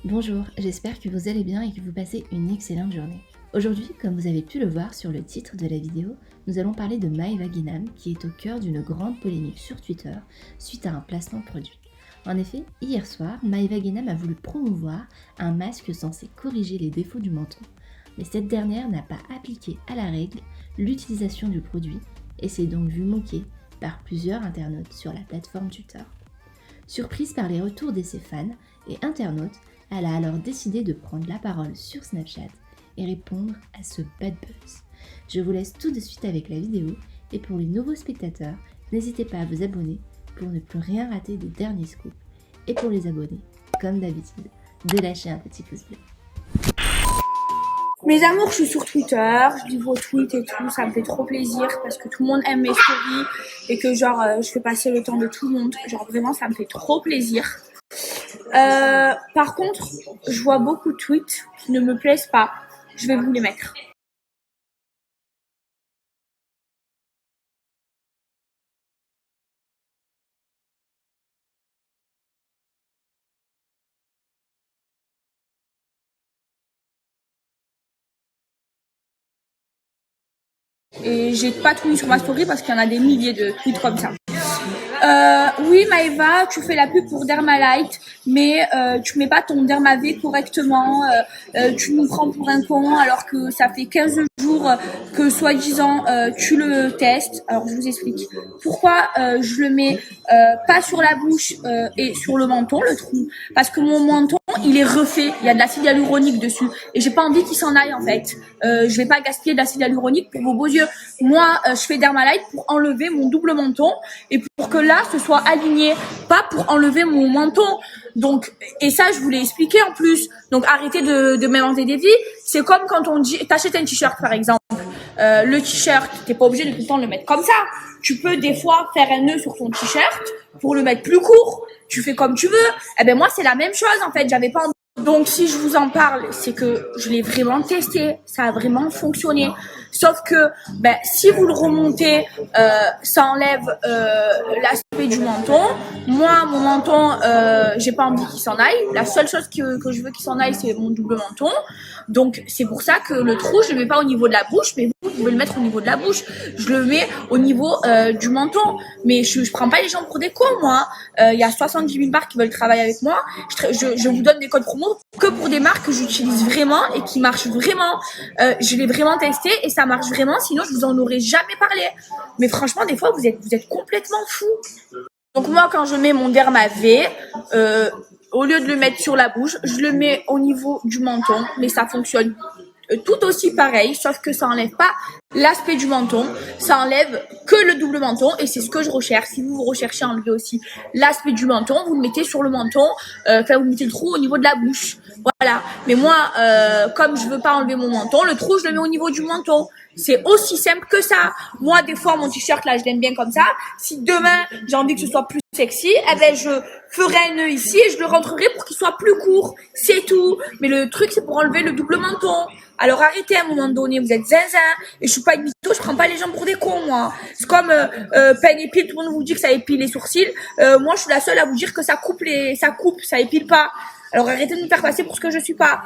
Bonjour, j'espère que vous allez bien et que vous passez une excellente journée. Aujourd'hui, comme vous avez pu le voir sur le titre de la vidéo, nous allons parler de Maeva Guénam qui est au cœur d'une grande polémique sur Twitter suite à un placement produit. En effet, hier soir, Maeva Guénam a voulu promouvoir un masque censé corriger les défauts du menton, mais cette dernière n'a pas appliqué à la règle l'utilisation du produit et s'est donc vue moquée par plusieurs internautes sur la plateforme Twitter. Surprise par les retours de ses fans et internautes, elle a alors décidé de prendre la parole sur Snapchat et répondre à ce bad buzz. Je vous laisse tout de suite avec la vidéo et pour les nouveaux spectateurs, n'hésitez pas à vous abonner pour ne plus rien rater des derniers scoops et pour les abonnés, comme d'habitude, de lâcher un petit pouce bleu. Mes amours, je suis sur Twitter, je lis vos tweets et tout, ça me fait trop plaisir parce que tout le monde aime mes stories et que je fais passer le temps de tout le monde. Genre vraiment, ça me fait trop plaisir. Par contre, je vois beaucoup de tweets qui ne me plaisent pas. Je vais vous les mettre. Et j'ai pas tout mis sur ma story parce qu'il y en a des milliers de tweets comme ça. Oui Maeva, tu fais la pub pour Dermalite, mais tu mets pas ton Dermav correctement, tu nous prends pour un con alors que ça fait 15 jours que soi-disant tu le testes. Alors je vous explique pourquoi je le mets pas sur la bouche et sur le menton, le trou, parce que mon menton il est refait, il y a de l'acide hyaluronique dessus et j'ai pas envie qu'il s'en aille en fait. Je vais pas gaspiller de l'acide hyaluronique pour vos beaux yeux. Moi je fais Dermalite pour enlever mon double menton et pour que là ce soit aligné, pas pour enlever mon menton. Donc, et ça je vous l'ai expliqué en plus. Donc arrêtez de m'inventer des vies. C'est comme quand on dit, t'achètes un t-shirt par exemple. Le t-shirt, t'es pas obligé de tout le temps le mettre comme ça. Tu peux des fois faire un nœud sur ton t-shirt pour le mettre plus court. Tu fais comme tu veux. Eh ben moi c'est la même chose en fait. J'avais pas envie. Donc si je vous en parle, c'est que je l'ai vraiment testé, ça a vraiment fonctionné. Sauf que si vous le remontez, ça enlève l'aspect du menton. Moi, mon menton, j'ai pas envie qu'il s'en aille. La seule chose que je veux qu'il s'en aille, c'est mon double menton. Donc c'est pour ça que le trou, je le mets pas au niveau de la bouche, mais vous pouvez le mettre au niveau de la bouche. Je le mets au niveau du menton. Mais je prends pas les gens pour des cons, moi. Il y a 70 000 marques qui veulent travailler avec moi. Je vous donne des codes promo que pour des marques que j'utilise vraiment et qui marchent vraiment. Je l'ai vraiment testé et ça marche vraiment. Sinon, je vous en aurais jamais parlé. Mais franchement, des fois, vous êtes complètement fous. Donc moi, quand je mets mon Dermav, au lieu de le mettre sur la bouche, je le mets au niveau du menton, mais ça fonctionne tout aussi pareil, sauf que ça enlève pas l'aspect du menton, ça enlève que le double menton et c'est ce que je recherche. Si vous recherchez à enlever aussi l'aspect du menton, vous le mettez sur le menton, vous mettez le trou au niveau de la bouche. Voilà. Mais moi, comme je veux pas enlever mon menton, le trou je le mets au niveau du menton. C'est aussi simple que ça. Moi, des fois, mon t-shirt là, je l'aime bien comme ça. Si demain j'ai envie que ce soit plus sexy, je ferai un nœud ici et je le rentrerai pour qu'il soit plus court. C'est tout. Mais le truc, c'est pour enlever le double menton. Alors arrêtez à un moment donné, vous êtes zinzin. Et je suis pas une mytho, je prends pas les gens pour des cons, moi. C'est comme Pen Épile, tout le monde vous dit que ça épile les sourcils. Moi, je suis la seule à vous dire que ça coupe, ça épile pas. Alors arrêtez de me faire passer pour ce que je suis pas.